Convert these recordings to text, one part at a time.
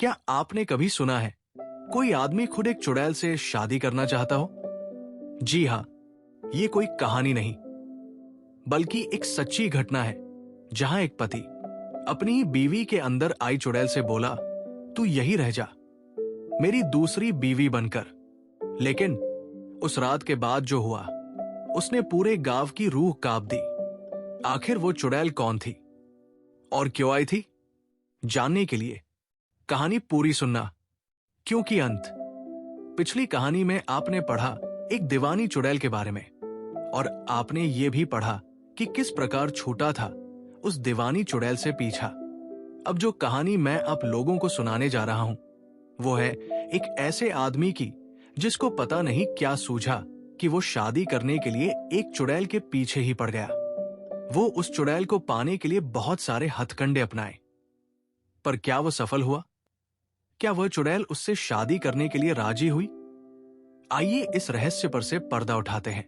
क्या आपने कभी सुना है कोई आदमी खुद एक चुड़ैल से शादी करना चाहता हो? जी हां, ये कोई कहानी नहीं बल्कि एक सच्ची घटना है जहां एक पति अपनी ही बीवी के अंदर आई चुड़ैल से बोला, तू यही रह जा, मेरी दूसरी बीवी बनकर। लेकिन उस रात के बाद जो हुआ उसने पूरे गांव की रूह कांप दी। आखिर वो चुड़ैल कौन थी और क्यों आई थी? जानने के लिए कहानी पूरी सुनना, क्योंकि अंत। पिछली कहानी में आपने पढ़ा एक दीवानी चुड़ैल के बारे में और आपने ये भी पढ़ा कि किस प्रकार छूटा था उस दीवानी चुड़ैल से पीछा। अब जो कहानी मैं आप लोगों को सुनाने जा रहा हूं वो है एक ऐसे आदमी की जिसको पता नहीं क्या सूझा कि वो शादी करने के लिए एक चुड़ैल के पीछे ही पड़ गया। वो उस चुड़ैल को पाने के लिए बहुत सारे हथकंडे अपनाए, पर क्या वो सफल हुआ? क्या वह चुड़ैल उससे शादी करने के लिए राजी हुई? आइए इस रहस्य पर से पर्दा उठाते हैं।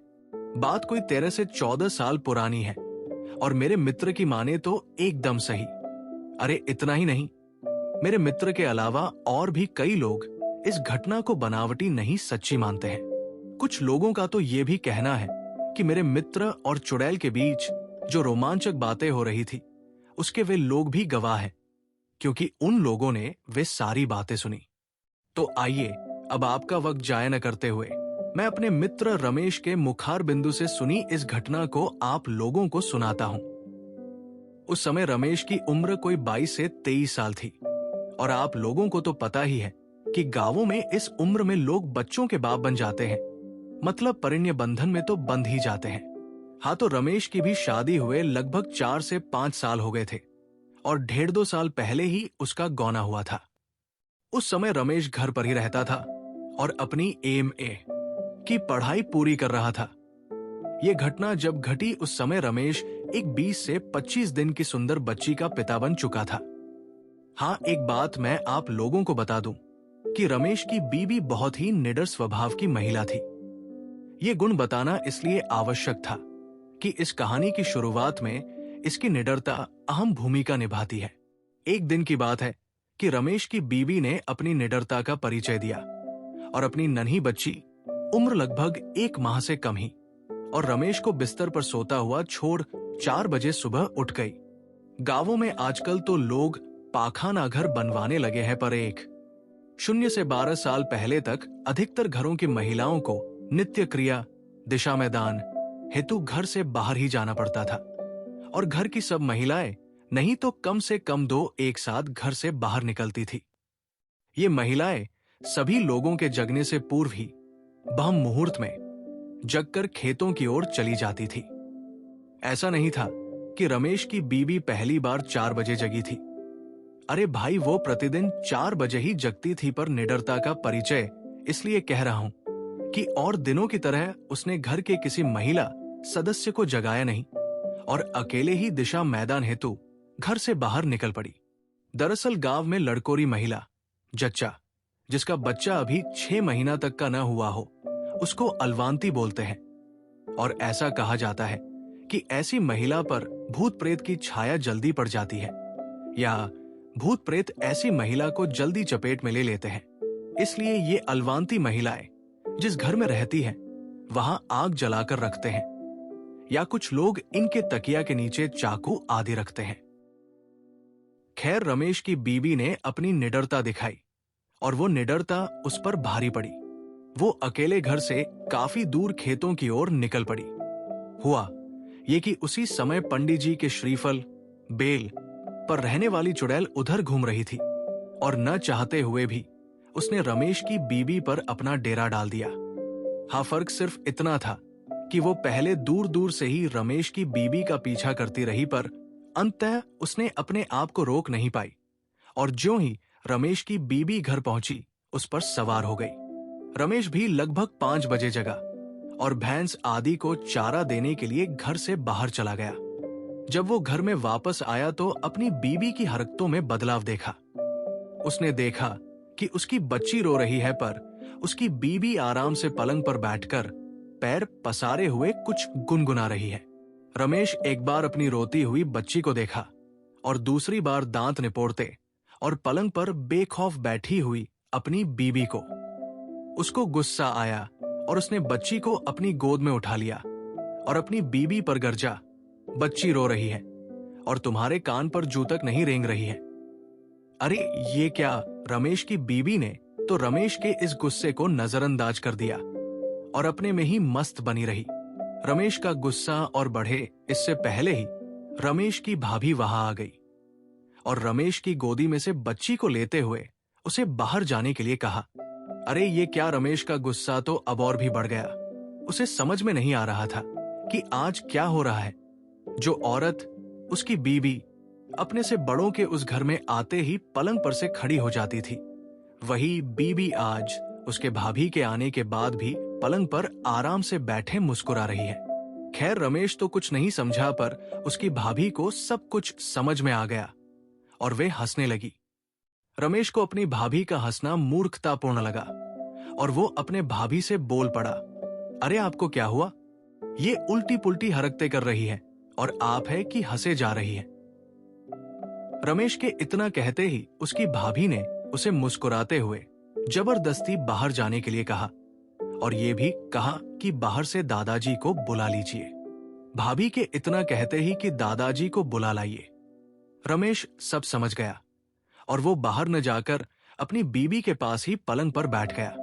बात कोई 13 से 14 साल पुरानी है और मेरे मित्र की माने तो एकदम सही। अरे इतना ही नहीं, मेरे मित्र के अलावा और भी कई लोग इस घटना को बनावटी नहीं सच्ची मानते हैं। कुछ लोगों का तो यह भी कहना है कि मेरे मित्र और चुड़ैल के बीच जो रोमांचक बातें हो रही थी उसके वे लोग भी गवाह हैं, क्योंकि उन लोगों ने वे सारी बातें सुनी। तो आइए अब आपका वक्त जाया न करते हुए मैं अपने मित्र रमेश के मुखार बिंदु से सुनी इस घटना को आप लोगों को सुनाता हूं। उस समय रमेश की उम्र कोई 22 से 23 साल थी और आप लोगों को तो पता ही है कि गांवों में इस उम्र में लोग बच्चों के बाप बन जाते हैं, मतलब परिण्य बंधन में तो बंध ही जाते हैं। हाँ, तो रमेश की भी शादी हुए लगभग 4 से 5 साल हो गए थे और 1.5-2 साल पहले ही उसका गौना हुआ था। उस समय रमेश घर पर ही रहता था और अपनी एमए की पढ़ाई पूरी कर रहा था। यह घटना जब घटी उस समय रमेश एक 20 से 25 दिन की सुंदर बच्ची का पिता बन चुका था। हाँ, एक बात मैं आप लोगों को बता दूं कि रमेश की बीवी बहुत ही निडर स्वभाव की महिला थी। ये गुण बताना इसलिए आवश्यक था कि इस कहानी की शुरुआत में इसकी निडरता अहम भूमिका निभाती है। एक दिन की बात है कि रमेश की बीवी ने अपनी निडरता का परिचय दिया और अपनी नन्ही बच्ची, उम्र लगभग 1 माह से कम ही, और रमेश को बिस्तर पर सोता हुआ छोड़ 4 बजे सुबह उठ गई। गांवों में आजकल तो लोग पाखाना घर बनवाने लगे हैं, पर 0 से 12 साल पहले तक अधिकतर घरों की महिलाओं को नित्य क्रिया, दिशा मैदान हेतु घर से बाहर ही जाना पड़ता था और घर की सब महिलाएं नहीं तो कम से कम 2 एक साथ घर से बाहर निकलती थी। ये महिलाएं सभी लोगों के जगने से पूर्व ही ब्रह्म मुहूर्त में जगकर खेतों की ओर चली जाती थी। ऐसा नहीं था कि रमेश की बीवी पहली बार 4 बजे जगी थी। अरे भाई, वो प्रतिदिन 4 बजे ही जगती थी, पर निडरता का परिचय इसलिए कह रहा हूं कि और दिनों की तरह उसने घर के किसी महिला सदस्य को जगाया नहीं और अकेले ही दिशा मैदान हेतु घर से बाहर निकल पड़ी। दरअसल गांव में लड़कोरी महिला जच्चा, जिसका बच्चा अभी 6 महीना तक का न हुआ हो, उसको अलवांती बोलते हैं और ऐसा कहा जाता है कि ऐसी महिला पर भूत प्रेत की छाया जल्दी पड़ जाती है या भूत प्रेत ऐसी महिला को जल्दी चपेट में ले लेते हैं। इसलिए ये अलवांती महिलाएं जिस घर में रहती हैं वहां आग जलाकर रखते हैं या कुछ लोग इनके तकिया के नीचे चाकू आदि रखते हैं। खैर, रमेश की बीवी ने अपनी निडरता दिखाई और वो निडरता उस पर भारी पड़ी। वो अकेले घर से काफी दूर खेतों की ओर निकल पड़ी। हुआ ये कि उसी समय पंडित जी के श्रीफल बेल पर रहने वाली चुड़ैल उधर घूम रही थी और न चाहते हुए भी उसने रमेश की बीवी पर अपना डेरा डाल दिया। हाँ, फर्क सिर्फ इतना था कि वो पहले दूर दूर से ही रमेश की बीवी का पीछा करती रही, पर अंततः उसने अपने आप को रोक नहीं पाई और ज्यों ही रमेश की बीवी घर पहुंची उस पर सवार हो गई। रमेश भी लगभग 5 बजे जगा और भैंस आदि को चारा देने के लिए घर से बाहर चला गया। जब वो घर में वापस आया तो अपनी बीवी की हरकतों में बदलाव देखा। उसने देखा कि उसकी बच्ची रो रही है, पर उसकी बीवी आराम से पलंग पर बैठकर पैर पसारे हुए कुछ गुनगुना रही है। रमेश एक बार अपनी रोती हुई बच्ची को देखा और दूसरी बार दांत निपोड़ते और पलंग पर बेखौफ बैठी हुई अपनी बीबी को। उसको गुस्सा आया और उसने बच्ची को अपनी गोद में उठा लिया और अपनी बीबी पर गरजा, बच्ची रो रही है और तुम्हारे कान पर जू तक नहीं रेंग रही है। अरे ये क्या? रमेश की बीबी ने तो रमेश के इस गुस्से को नजरअंदाज कर दिया और अपने में ही मस्त बनी रही। रमेश का गुस्सा और बढ़े इससे पहले ही रमेश की भाभी वहां आ गई और रमेश की गोदी में से बच्ची को लेते हुए उसे बाहर जाने के लिए कहा। अरे ये क्या? रमेश का गुस्सा तो अब और भी बढ़ गया। उसे समझ में नहीं आ रहा था कि आज क्या हो रहा है। जो औरत, उसकी बीबी, अपने से बड़ों के उस घर में आते ही पलंग पर से खड़ी हो जाती थी, वही बीबी आज उसके भाभी के आने के बाद भी पलंग पर आराम से बैठे मुस्कुरा रही है। खैर रमेश तो कुछ नहीं समझा, पर उसकी भाभी को सब कुछ समझ में आ गया और वे हंसने लगी। रमेश को अपनी भाभी का हंसना मूर्खतापूर्ण लगा और वो अपने भाभी से बोल पड़ा, अरे आपको क्या हुआ? ये उल्टी पुल्टी हरकतें कर रही है और आप है कि हंसे जा रही है। रमेश के इतना कहते ही उसकी भाभी ने उसे मुस्कुराते हुए जबरदस्ती बाहर जाने के लिए कहा और ये भी कहा कि बाहर से दादाजी को बुला लीजिए। भाभी के इतना कहते ही कि दादाजी को बुला लाइए। रमेश सब समझ गया और वो बाहर न जाकर अपनी बीबी के पास ही पलंग पर बैठ गया।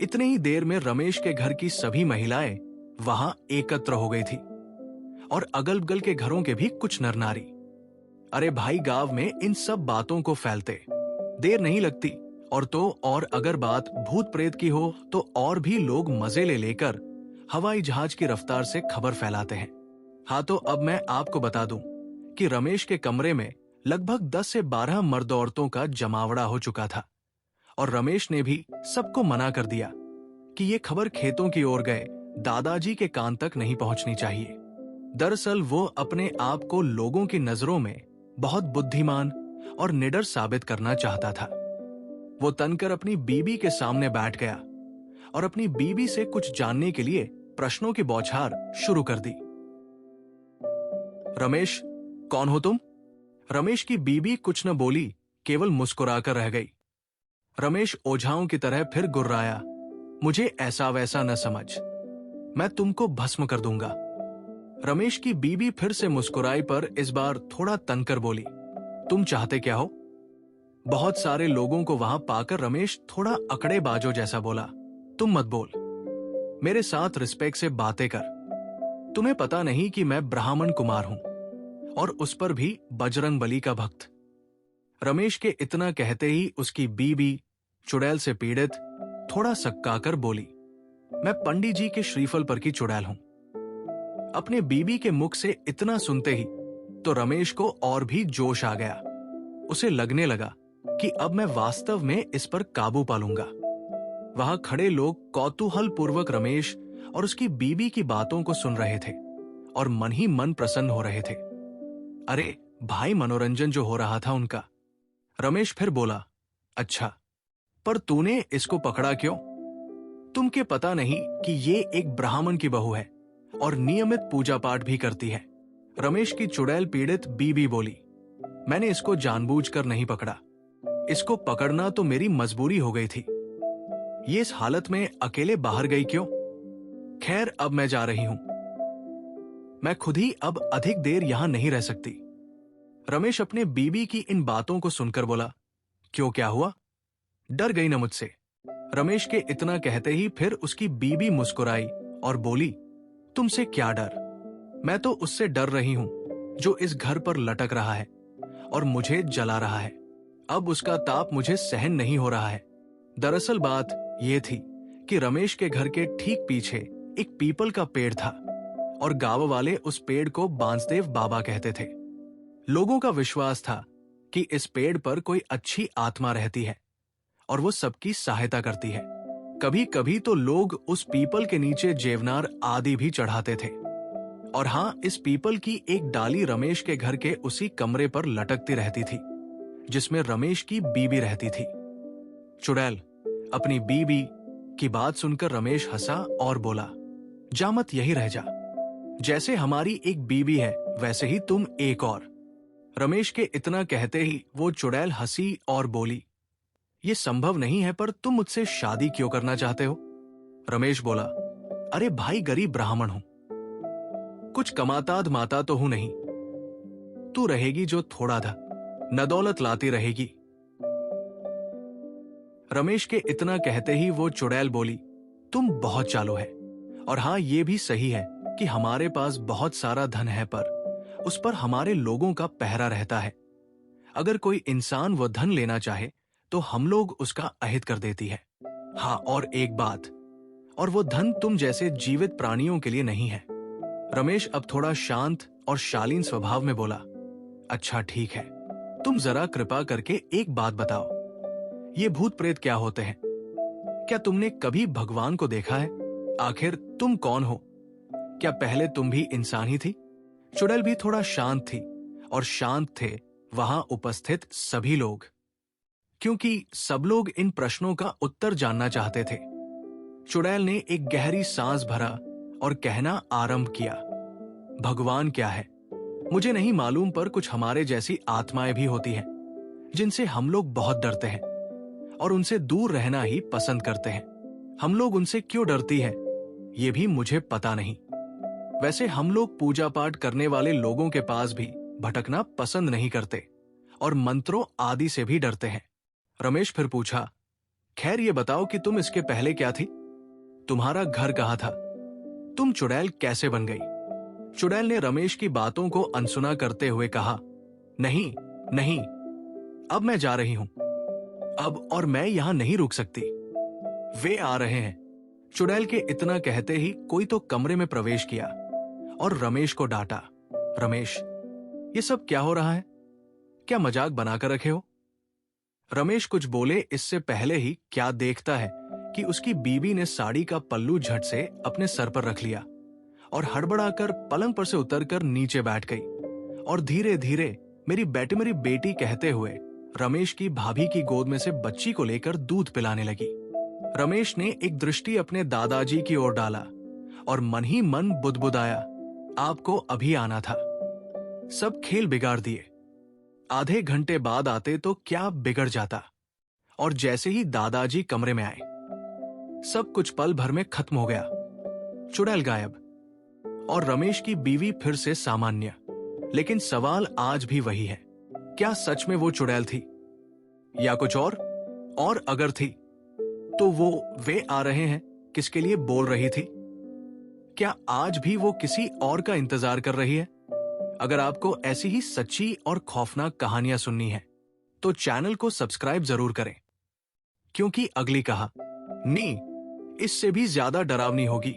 इतनी ही देर में रमेश के घर की सभी महिलाएं वहां एकत्र हो गई थी और अगल बगल के घरों के भी कुछ नर नारी। अरे भाई, गांव में इन सब बातों को फैलते देर नहीं लगती, और तो और अगर बात भूत प्रेत की हो तो और भी लोग मजे ले लेकर हवाई जहाज की रफ्तार से खबर फैलाते हैं। हाँ, तो अब मैं आपको बता दूं कि रमेश के कमरे में लगभग 10 से 12 मर्द औरतों का जमावड़ा हो चुका था और रमेश ने भी सबको मना कर दिया कि ये खबर खेतों की ओर गए दादाजी के कान तक नहीं पहुंचनी चाहिए। दरअसल वो अपने आप को लोगों की नजरों में बहुत बुद्धिमान और निडर साबित करना चाहता था। वो तनकर अपनी बीबी के सामने बैठ गया और अपनी बीबी से कुछ जानने के लिए प्रश्नों की बौछार शुरू कर दी। रमेश, कौन हो तुम? रमेश की बीबी कुछ न बोली, केवल मुस्कुराकर रह गई। रमेश ओझाओं की तरह फिर गुर्राया, मुझे ऐसा वैसा न समझ, मैं तुमको भस्म कर दूंगा। रमेश की बीबी फिर से मुस्कुराई, पर इस बार थोड़ा तनकर बोली, तुम चाहते क्या हो? बहुत सारे लोगों को वहां पाकर रमेश थोड़ा अकड़े बाजो जैसा बोला, तुम मत बोल, मेरे साथ रिस्पेक्ट से बातें कर। तुम्हें पता नहीं कि मैं ब्राह्मण कुमार हूं और उस पर भी बजरंग बली का भक्त। रमेश के इतना कहते ही उसकी बीबी चुड़ैल से पीड़ित थोड़ा सक्काकर बोली, मैं पंडित जी के श्रीफल पर की चुड़ैल हूं। अपने बीबी के मुख से इतना सुनते ही तो रमेश को और भी जोश आ गया। उसे लगने लगा कि अब मैं वास्तव में इस पर काबू पालूंगा। वहां खड़े लोग कौतूहल पूर्वक रमेश और उसकी बीबी की बातों को सुन रहे थे और मन ही मन प्रसन्न हो रहे थे। अरे भाई, मनोरंजन जो हो रहा था उनका। रमेश फिर बोला, अच्छा, पर तूने इसको पकड़ा क्यों? तुम के पता नहीं कि ये एक ब्राह्मण की बहू है और नियमित पूजा पाठ भी करती है। रमेश की चुड़ैल पीड़ित बीबी बोली, मैंने इसको जानबूझकर नहीं पकड़ा, इसको पकड़ना तो मेरी मजबूरी हो गई थी। ये इस हालत में अकेले बाहर गई क्यों? खैर, अब मैं जा रही हूं, मैं खुद ही अब अधिक देर यहां नहीं रह सकती। रमेश अपने बीबी की इन बातों को सुनकर बोला, क्यों, क्या हुआ? डर गई ना मुझसे? रमेश के इतना कहते ही फिर उसकी बीबी मुस्कुराई और बोली, तुमसे क्या डर? मैं तो उससे डर रही हूं जो इस घर पर लटक रहा है और मुझे जला रहा है। अब उसका ताप मुझे सहन नहीं हो रहा है। दरअसल बात यह थी कि रमेश के घर के ठीक पीछे एक पीपल का पेड़ था और गांव वाले उस पेड़ को बांसदेव बाबा कहते थे। लोगों का विश्वास था कि इस पेड़ पर कोई अच्छी आत्मा रहती है और वो सबकी सहायता करती है। कभी कभी तो लोग उस पीपल के नीचे जेवनार आदि भी चढ़ाते थे। और हां, इस पीपल की एक डाली रमेश के घर के उसी कमरे पर लटकती रहती थी जिसमें रमेश की बीबी रहती थी। चुड़ैल, अपनी बीबी की बात सुनकर रमेश हंसा और बोला, जा मत, यही रह जा। जैसे हमारी एक बीबी है वैसे ही तुम एक और। रमेश के इतना कहते ही वो चुड़ैल हंसी और बोली, ये संभव नहीं है, पर तुम मुझसे शादी क्यों करना चाहते हो? रमेश बोला, अरे भाई, गरीब ब्राह्मण हूं, कुछ कमाता धमाता तो हूं नहीं। तू रहेगी जो थोड़ा था, न दौलत लाती रहेगी। रमेश के इतना कहते ही वो चुड़ैल बोली, तुम बहुत चालू है, और हां, ये भी सही है कि हमारे पास बहुत सारा धन है, पर उस पर हमारे लोगों का पहरा रहता है। अगर कोई इंसान वो धन लेना चाहे तो हम लोग उसका अहित कर देती है। हाँ, और एक बात, और वो धन तुम जैसे जीवित प्राणियों के लिए नहीं है। रमेश अब थोड़ा शांत और शालीन स्वभाव में बोला, अच्छा ठीक है, तुम जरा कृपा करके एक बात बताओ, ये भूत प्रेत क्या होते हैं? क्या तुमने कभी भगवान को देखा है? आखिर तुम कौन हो? क्या पहले तुम भी इंसान ही थी? चुड़ैल भी थोड़ा शांत थी, और शांत थे वहां उपस्थित सभी लोग, क्योंकि सब लोग इन प्रश्नों का उत्तर जानना चाहते थे। चुड़ैल ने एक गहरी सांस भरा और कहना आरंभ किया, भगवान क्या है मुझे नहीं मालूम, पर कुछ हमारे जैसी आत्माएं भी होती हैं जिनसे हम लोग बहुत डरते हैं और उनसे दूर रहना ही पसंद करते हैं। हम लोग उनसे क्यों डरती है ये भी मुझे पता नहीं। वैसे हम लोग पूजा पाठ करने वाले लोगों के पास भी भटकना पसंद नहीं करते और मंत्रों आदि से भी डरते हैं। रमेश फिर पूछा, खैर ये बताओ कि तुम इसके पहले क्या थी? तुम्हारा घर कहाँ था? तुम चुड़ैल कैसे बन गई? चुड़ैल ने रमेश की बातों को अनसुना करते हुए कहा, नहीं नहीं, अब मैं जा रही हूं, अब और मैं यहां नहीं रुक सकती, वे आ रहे हैं। चुड़ैल के इतना कहते ही कोई तो कमरे में प्रवेश किया और रमेश को डांटा, रमेश, ये सब क्या हो रहा है? क्या मजाक बनाकर रखे हो? रमेश कुछ बोले इससे पहले ही क्या देखता है कि उसकी बीवी ने साड़ी का पल्लू झट से अपने सर पर रख लिया और हड़बड़ाकर पलंग पर से उतरकर नीचे बैठ गई और धीरे धीरे मेरी बेटी कहते हुए रमेश की भाभी की गोद में से बच्ची को लेकर दूध पिलाने लगी। रमेश ने एक दृष्टि अपने दादाजी की ओर डाला और मन ही मन बुदबुदाया, आपको अभी आना था, सब खेल बिगाड़ दिए। आधे घंटे बाद आते तो क्या बिगड़ जाता। और जैसे ही दादाजी कमरे में आए, सब कुछ पल भर में खत्म हो गया। चुड़ैल गायब और रमेश की बीवी फिर से सामान्य। लेकिन सवाल आज भी वही है, क्या सच में वो चुड़ैल थी या कुछ और अगर थी तो वे आ रहे हैं किसके लिए बोल रही थी? क्या आज भी वो किसी और का इंतजार कर रही है? अगर आपको ऐसी ही सच्ची और खौफनाक कहानियां सुननी है तो चैनल को सब्सक्राइब जरूर करें, क्योंकि अगली कहानी इससे भी ज्यादा डरावनी होगी।